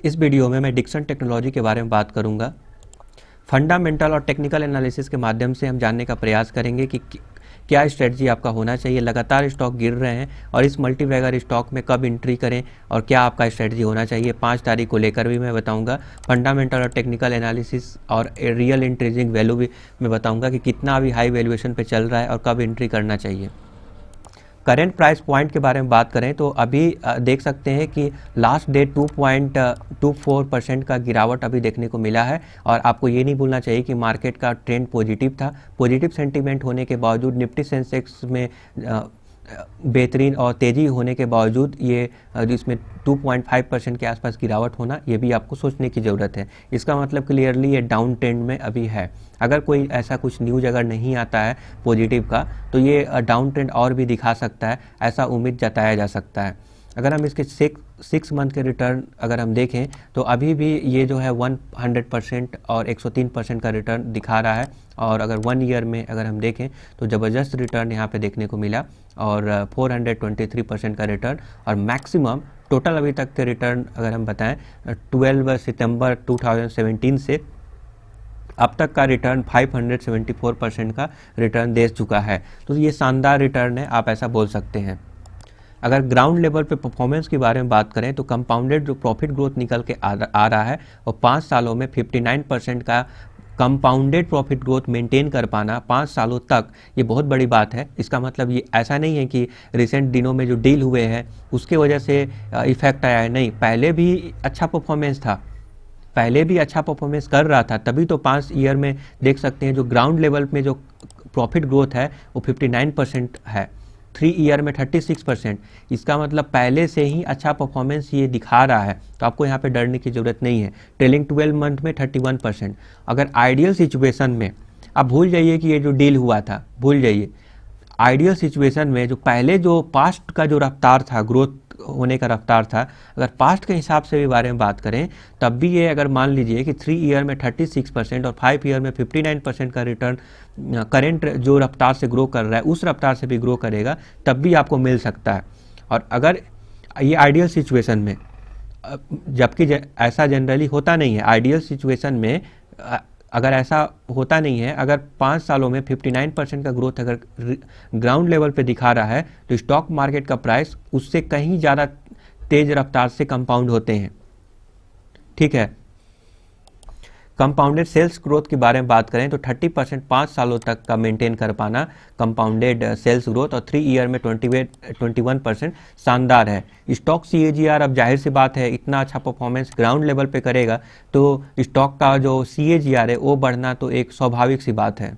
इस वीडियो में मैं डिक्सन टेक्नोलॉजी के बारे में बात करूंगा। फंडामेंटल और टेक्निकल एनालिसिस के माध्यम से हम जानने का प्रयास करेंगे कि क्या स्ट्रेटजी आपका होना चाहिए। लगातार स्टॉक गिर रहे हैं और इस मल्टीबैगर स्टॉक में कब एंट्री करें और क्या आपका स्ट्रेटजी होना चाहिए। 5 तारीख को लेकर भी मैं बताऊंगा। फंडामेंटल और टेक्निकल एनालिसिस और रियल इंट्रिंसिक वैल्यू भी मैं बताऊंगा कि कितना अभी हाई वैल्यूएशन पे चल रहा है और कब एंट्री करना चाहिए। करेंट प्राइस पॉइंट के बारे में बात करें तो अभी देख सकते हैं कि लास्ट डे 2.24% का गिरावट अभी देखने को मिला है। और आपको ये नहीं भूलना चाहिए कि मार्केट का ट्रेंड पॉजिटिव था। पॉजिटिव सेंटीमेंट होने के बावजूद निफ्टी सेंसेक्स में बेहतरीन और तेज़ी होने के बावजूद ये इसमें 2.5% के आसपास गिरावट होना, ये भी आपको सोचने की ज़रूरत है। इसका मतलब क्लियरली ये डाउन ट्रेंड में अभी है। अगर कोई ऐसा कुछ न्यूज़ अगर नहीं आता है पॉजिटिव का तो ये डाउन ट्रेंड और भी दिखा सकता है, ऐसा उम्मीद जताया जा सकता है। अगर हम इसके 6 मंथ के रिटर्न अगर हम देखें तो अभी भी ये जो है 100% और 103% का रिटर्न दिखा रहा है। और अगर 1 ईयर में अगर हम देखें तो ज़बरदस्त रिटर्न यहाँ पे देखने को मिला और 423% का रिटर्न। और मैक्सिमम टोटल अभी तक के रिटर्न अगर हम बताएं 12 सितंबर 2017 से अब तक का रिटर्न 574% का रिटर्न दे चुका है। तो ये शानदार रिटर्न है, आप ऐसा बोल सकते हैं। अगर ग्राउंड लेवल पे परफॉर्मेंस के बारे में बात करें तो कंपाउंडेड जो प्रॉफिट ग्रोथ निकल के आ रहा है और 5 सालों में 59% का कंपाउंडेड प्रॉफिट ग्रोथ मेंटेन कर पाना 5 सालों तक, ये बहुत बड़ी बात है। इसका मतलब ये ऐसा नहीं है कि रिसेंट दिनों में जो डील हुए हैं उसके वजह से इफेक्ट आया है, नहीं, पहले भी अच्छा परफॉर्मेंस था, पहले भी अच्छा परफॉर्मेंस कर रहा था, तभी तो 5 ईयर में देख सकते हैं जो ग्राउंड लेवल में जो प्रॉफिट ग्रोथ है वो 59% है, 3 ईयर में 36%। इसका मतलब पहले से ही अच्छा परफॉर्मेंस ये दिखा रहा है, तो आपको यहाँ पे डरने की ज़रूरत नहीं है। ट्रेलिंग 12 मंथ में 31%। अगर आइडियल सिचुएशन में, अब भूल जाइए कि ये जो डील हुआ था, भूल जाइए। आइडियल सिचुएशन में जो पहले जो पास्ट का जो रफ्तार था, ग्रोथ होने का रफ्तार था, अगर पास्ट के हिसाब से भी बारे में बात करें तब भी ये अगर मान लीजिए कि 3 ईयर में 36% और 5 ईयर में 59% का रिटर्न करेंट जो रफ्तार से ग्रो कर रहा है उस रफ्तार से भी ग्रो करेगा, तब भी आपको मिल सकता है। और अगर ये आइडियल सिचुएशन में, जबकि ऐसा जनरली होता नहीं है, आइडियल सिचुएशन में अगर ऐसा होता नहीं है, अगर 5 सालों में 59% का ग्रोथ अगर ग्राउंड लेवल पे दिखा रहा है तो स्टॉक मार्केट का प्राइस उससे कहीं ज़्यादा तेज रफ्तार से कंपाउंड होते हैं। ठीक है। कंपाउंडेड सेल्स ग्रोथ के बारे में बात करें तो 30% 5 सालों तक का मेंटेन कर पाना कंपाउंडेड सेल्स ग्रोथ और 3 ईयर में 21% शानदार है। स्टॉक CAGR, अब जाहिर सी बात है इतना अच्छा परफॉर्मेंस ग्राउंड लेवल पे करेगा तो स्टॉक का जो CAGR है वो बढ़ना तो एक स्वाभाविक सी बात है।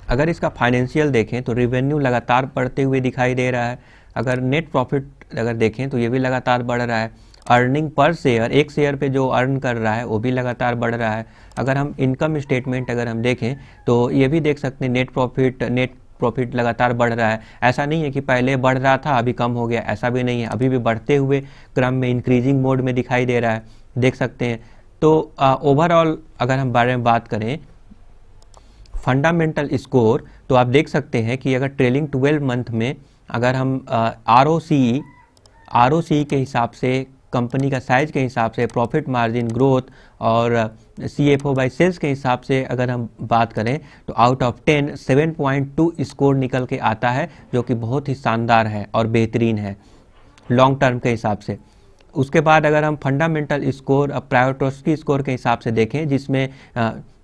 अगर इसका फाइनेंशियल देखें तो रेवेन्यू लगातार बढ़ते हुए दिखाई दे रहा है। अगर नेट प्रॉफिट अगर देखें तो ये भी लगातार बढ़ रहा है। अर्निंग पर शेयर, एक शेयर पे जो अर्न कर रहा है वो भी लगातार बढ़ रहा है। अगर हम इनकम स्टेटमेंट अगर हम देखें तो ये भी देख सकते हैं नेट प्रॉफिट लगातार बढ़ रहा है। ऐसा नहीं है कि पहले बढ़ रहा था अभी कम हो गया, ऐसा भी नहीं है, अभी भी बढ़ते हुए क्रम में इंक्रीजिंग मोड में दिखाई दे रहा है, देख सकते हैं। तो ओवरऑल अगर हम बारे में बात करें फंडामेंटल स्कोर तो आप देख सकते हैं कि अगर ट्रेलिंग 12 मंथ में अगर हम ROCE के हिसाब से, कंपनी का साइज के हिसाब से, प्रॉफिट मार्जिन ग्रोथ और CFO बाई सेल्स के हिसाब से अगर हम बात करें तो आउट ऑफ 10 7.2 स्कोर निकल के आता है, जो कि बहुत ही शानदार है और बेहतरीन है लॉन्ग टर्म के हिसाब से। उसके बाद अगर हम फंडामेंटल स्कोर प्रायोरिटी स्कोर के हिसाब से देखें, जिसमें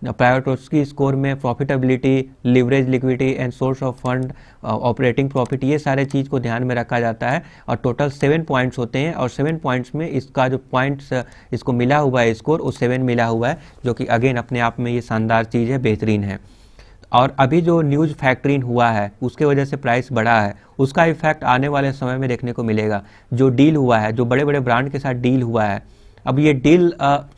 प्रायोरिटी स्कोर में profitability, leverage, liquidity and source of fund, operating profit, ये सारे चीज़ को ध्यान में रखा जाता है। और टोटल 7 पॉइंट्स होते हैं और 7 पॉइंट्स में इसका जो पॉइंट्स इसको मिला हुआ है स्कोर वो 7 मिला हुआ है, जो कि अगेन अपने आप में ये शानदार चीज़ है, बेहतरीन है। और अभी जो न्यूज़ फैक्टरिंग हुआ है उसके वजह से प्राइस बढ़ा है, उसका इफेक्ट आने वाले समय में देखने को मिलेगा। जो डील हुआ है, जो बड़े बड़े ब्रांड के साथ डील हुआ है, अब ये डील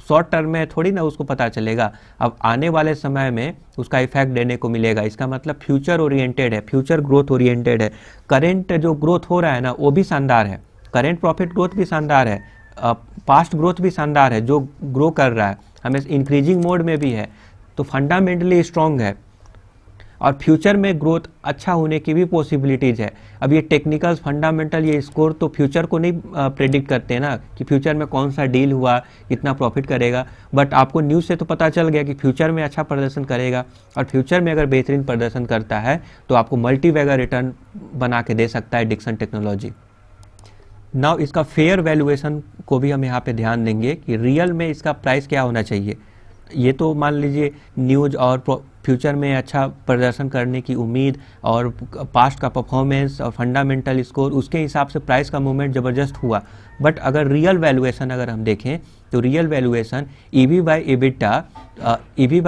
शॉर्ट टर्म में थोड़ी ना उसको पता चलेगा, अब आने वाले समय में उसका इफेक्ट देने को मिलेगा। इसका मतलब फ्यूचर ओरिएंटेड है, फ्यूचर ग्रोथ ओरिएंटेड है। करेंट जो ग्रोथ हो रहा है ना वो भी शानदार है, करेंट प्रॉफिट ग्रोथ भी शानदार है, पास्ट ग्रोथ भी शानदार है, जो ग्रो कर रहा है हमें इंक्रीजिंग मोड में भी है, तो फंडामेंटली स्ट्रॉन्ग है। और फ्यूचर में ग्रोथ अच्छा होने की भी पॉसिबिलिटीज़ है। अब ये टेक्निकल्स, फंडामेंटल, ये स्कोर तो फ्यूचर को नहीं प्रेडिक्ट करते हैं ना कि फ्यूचर में कौन सा डील हुआ, कितना प्रॉफिट करेगा, बट आपको न्यूज़ से तो पता चल गया कि फ्यूचर में अच्छा प्रदर्शन करेगा, और फ्यूचर में अगर बेहतरीन प्रदर्शन करता है तो आपको मल्टीबैगर रिटर्न बना के दे सकता है डिक्सन टेक्नोलॉजी। नाउ इसका फेयर वैल्यूएशन को भी हम यहाँ पे ध्यान देंगे कि रियल में इसका प्राइस क्या होना चाहिए। ये तो मान लीजिए न्यूज़ और फ्यूचर में अच्छा प्रदर्शन करने की उम्मीद और पास्ट का परफॉर्मेंस और फंडामेंटल स्कोर, उसके हिसाब से प्राइस का मूवमेंट ज़बरदस्त हुआ। बट अगर रियल वैल्यूएशन अगर हम देखें तो real valuation EV by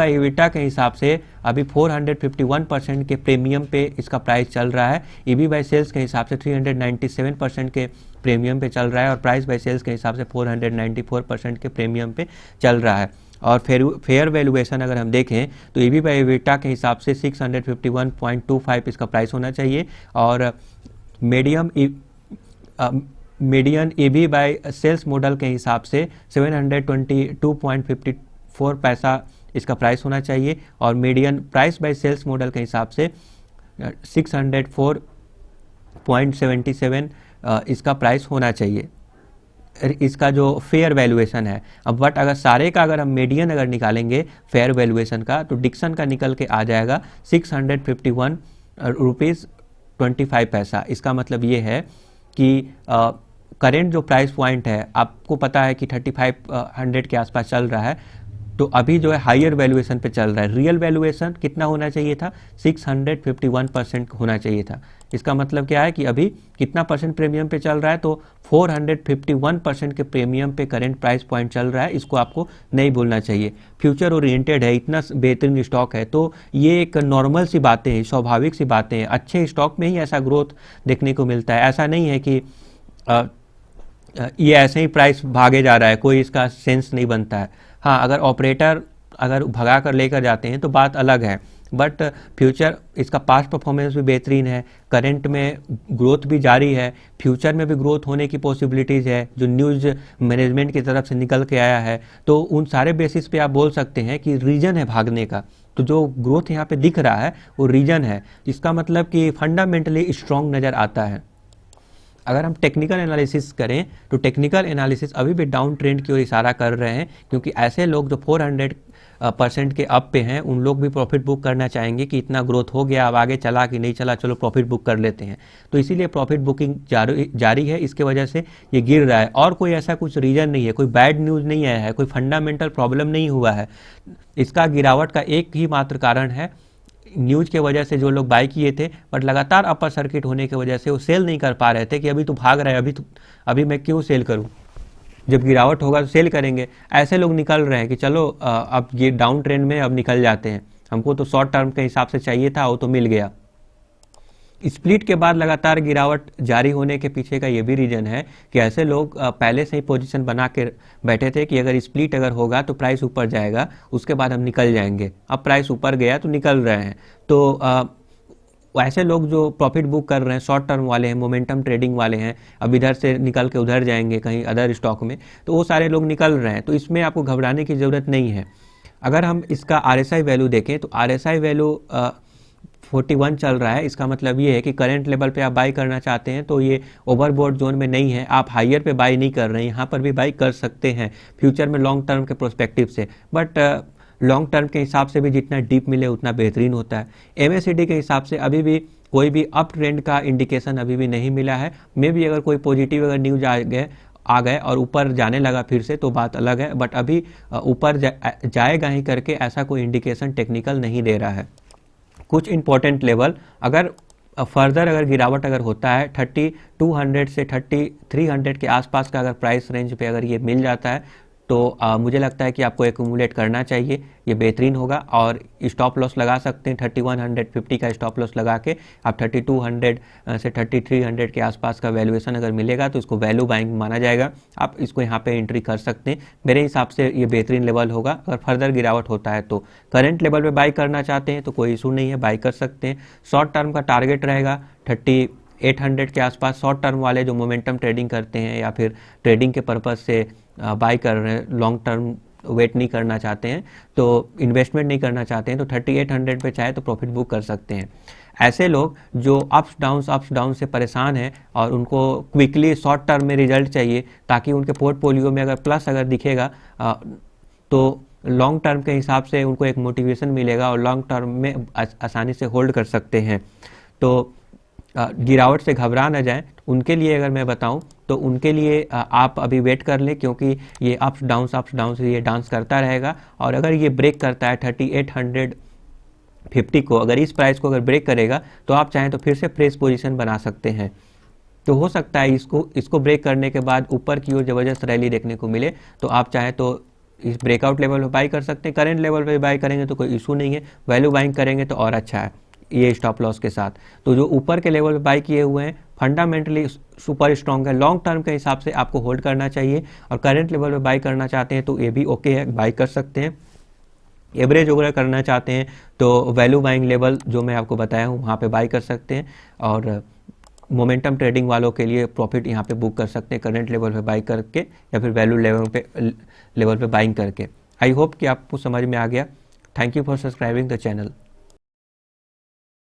EBITDA के हिसाब से अभी 451% के प्रीमियम पे इसका प्राइस चल रहा है। ईवी बाय सेल्स के हिसाब से 397% के प्रीमियम पे चल रहा है, और प्राइस बाय सेल्स के हिसाब से 494% के प्रीमियम पे चल रहा है। और फेयर वैल्यूएशन अगर हम देखें तो ईवी बाय एबिटा के हिसाब से 651.25 इसका प्राइस होना चाहिए, और median EV by sales model के हिसाब से 722.54 पैसा इसका प्राइस होना चाहिए, और median price by sales model के हिसाब से 604.77 इसका प्राइस होना चाहिए, इसका जो फेयर वैल्यूएशन है। अब बट अगर सारे का अगर हम मीडियन अगर निकालेंगे फेयर वैल्यूएशन का, तो डिक्सन का निकल के आ जाएगा 651 रुपीज़ 25 पैसा। इसका मतलब ये है कि करेंट जो प्राइस पॉइंट है आपको पता है कि 3500 के आसपास चल रहा है, तो अभी जो है हायर वैल्यूएशन पे चल रहा है। रियल वैल्यूएशन कितना होना चाहिए था, 651% होना चाहिए था। इसका मतलब क्या है कि अभी कितना परसेंट प्रीमियम पे चल रहा है, तो 451% के प्रीमियम पे करंट प्राइस पॉइंट चल रहा है। इसको आपको नहीं भूलना चाहिए। फ्यूचर ओरिएंटेड है, इतना बेहतरीन स्टॉक है, तो ये एक नॉर्मल सी बातें हैं, स्वाभाविक सी बातें हैं। अच्छे स्टॉक में ही ऐसा ग्रोथ देखने को मिलता है। ऐसा नहीं है कि ये ऐसे ही प्राइस भागे जा रहा है, कोई इसका सेंस नहीं बनता है। हाँ, अगर ऑपरेटर अगर भगा कर लेकर जाते हैं तो बात अलग है, बट फ्यूचर इसका पास्ट परफॉर्मेंस भी बेहतरीन है, करंट में ग्रोथ भी जारी है, फ्यूचर में भी ग्रोथ होने की पॉसिबिलिटीज़ है जो न्यूज़ मैनेजमेंट की तरफ से निकल के आया है। तो उन सारे बेसिस पे आप बोल सकते हैं कि रीजन है भागने का। तो जो ग्रोथ यहाँ पे दिख रहा है वो रीजन है, इसका मतलब कि फंडामेंटली स्ट्रॉन्ग नज़र आता है। अगर हम टेक्निकल एनालिसिस करें तो टेक्निकल एनालिसिस अभी भी डाउन ट्रेंड की ओर इशारा कर रहे हैं, क्योंकि ऐसे लोग जो 400% के अप पे हैं उन लोग भी प्रॉफिट बुक करना चाहेंगे कि इतना ग्रोथ हो गया, अब आगे चला कि नहीं चला, चलो प्रॉफिट बुक कर लेते हैं। तो इसीलिए प्रॉफिट बुकिंग जारी है, इसके वजह से ये गिर रहा है। और कोई ऐसा कुछ रीजन नहीं है, कोई बैड न्यूज़ नहीं आया है, कोई फंडामेंटल प्रॉब्लम नहीं हुआ है। इसका गिरावट का एक ही मात्र कारण है, न्यूज़ के वजह से जो लोग बाय किए थे बट लगातार अपर सर्किट होने की वजह से वो सेल नहीं कर पा रहे थे कि अभी तो भाग रहा है, अभी मैं क्यों सेल करूं, जब गिरावट होगा तो सेल करेंगे। ऐसे लोग निकल रहे हैं कि चलो अब ये डाउन ट्रेंड में अब निकल जाते हैं, हमको तो शॉर्ट टर्म के हिसाब से चाहिए था, वो तो मिल गया। स्प्लिट के बाद लगातार गिरावट जारी होने के पीछे का ये भी रीजन है कि ऐसे लोग पहले से ही पोजीशन बना के बैठे थे कि अगर स्प्लिट अगर होगा तो प्राइस ऊपर जाएगा, उसके बाद हम निकल जाएंगे। अब प्राइस ऊपर गया तो निकल रहे हैं। तो ऐसे लोग जो प्रॉफिट बुक कर रहे हैं, शॉर्ट टर्म वाले हैं, मोमेंटम ट्रेडिंग वाले हैं, अब इधर से निकल के उधर जाएंगे कहीं अदर स्टॉक में, तो वो सारे लोग निकल रहे हैं। तो इसमें आपको घबराने की ज़रूरत नहीं है। अगर हम इसका RSI वैल्यू देखें तो RSI वैल्यू 41 चल रहा है। इसका मतलब ये है कि करंट लेवल पे आप बाई करना चाहते हैं तो ये ओवरबॉट जोन में नहीं है, आप हायर पे बाई नहीं कर रहे हैं, यहाँ पर भी बाई कर सकते हैं फ्यूचर में लॉन्ग टर्म के प्रोस्पेक्टिव से। बट लॉन्ग टर्म के हिसाब से भी जितना डीप मिले उतना बेहतरीन होता है। MACD के हिसाब से अभी भी कोई भी अप ट्रेंड का इंडिकेशन अभी भी नहीं मिला है। मे भी अगर कोई पॉजिटिव अगर न्यूज आ गए और ऊपर जाने लगा फिर से तो बात अलग है, बट अभी ऊपर जाएगा ही करके ऐसा कोई इंडिकेशन टेक्निकल नहीं दे रहा है। कुछ इंपॉर्टेंट लेवल अगर फर्दर अगर गिरावट अगर होता है 3200 से 3300 के आसपास का अगर प्राइस रेंज पे अगर ये मिल जाता है तो मुझे लगता है कि आपको एक्यूमुलेट करना चाहिए, ये बेहतरीन होगा। और स्टॉप लॉस लगा सकते हैं 3150 का स्टॉप लॉस लगा के आप 3200 से 3300 के आसपास का वैल्यूएशन अगर मिलेगा तो इसको वैल्यू बाइंग माना जाएगा। आप इसको यहाँ पे एंट्री कर सकते हैं। मेरे हिसाब से ये बेहतरीन लेवल होगा। अगर फर्दर गिरावट होता है तो करंट लेवल पे बाई करना चाहते हैं तो कोई इशू नहीं है, बाई कर सकते हैं। शॉर्ट टर्म का टारगेट रहेगा 3800 के आसपास। शॉर्ट टर्म वाले जो मोमेंटम ट्रेडिंग करते हैं या फिर ट्रेडिंग के पर्पज़ से बाई कर रहे हैं, लॉन्ग टर्म वेट नहीं करना चाहते हैं, तो इन्वेस्टमेंट नहीं करना चाहते हैं, तो 3800 पे चाहे तो प्रॉफिट बुक कर सकते हैं। ऐसे लोग जो अप्स डाउन से परेशान हैं और उनको क्विकली शॉर्ट टर्म में रिजल्ट चाहिए, ताकि उनके पोर्टफोलियो में अगर प्लस अगर दिखेगा तो लॉन्ग टर्म के हिसाब से उनको एक मोटिवेशन मिलेगा और लॉन्ग टर्म में आसानी से होल्ड कर सकते हैं। तो गिरावट से घबरा न जाएं, उनके लिए अगर मैं बताऊं तो उनके लिए आप अभी वेट कर लें, क्योंकि ये अप्स डाउन से ये डांस करता रहेगा। और अगर ये ब्रेक करता है 3850 को, अगर इस प्राइस को अगर ब्रेक करेगा तो आप चाहें तो फिर से फ्रेश पोजीशन बना सकते हैं। तो हो सकता है इसको ब्रेक करने के बाद ऊपर की ओर ज़बरदस्त रैली देखने को मिले, तो आप चाहें तो इस ब्रेकआउट लेवल पे बाई कर सकते हैं। करंट लेवल पे बाई करेंगे तो कोई इशू नहीं है, वैल्यू बाइंग करेंगे तो और अच्छा है ये स्टॉप लॉस के साथ। तो जो ऊपर के लेवल पे बाई किए हुए हैं फंडामेंटली सुपर स्ट्रॉन्ग है, लॉन्ग टर्म के हिसाब से आपको होल्ड करना चाहिए। और करंट लेवल पे बाई करना चाहते हैं तो ये भी ओके है, बाई कर सकते हैं। एवरेज वगैरह करना चाहते हैं तो वैल्यू बाइंग लेवल जो मैं आपको बताया हूँ वहाँ पे बाई कर सकते हैं। और मोमेंटम ट्रेडिंग वालों के लिए प्रॉफिट यहाँ पे बुक कर सकते हैं करंट लेवल पे बाई करके या फिर वैल्यू लेवल पे बाइंग करके। आई होप कि आपको समझ में आ गया। Thank you for subscribing the channel.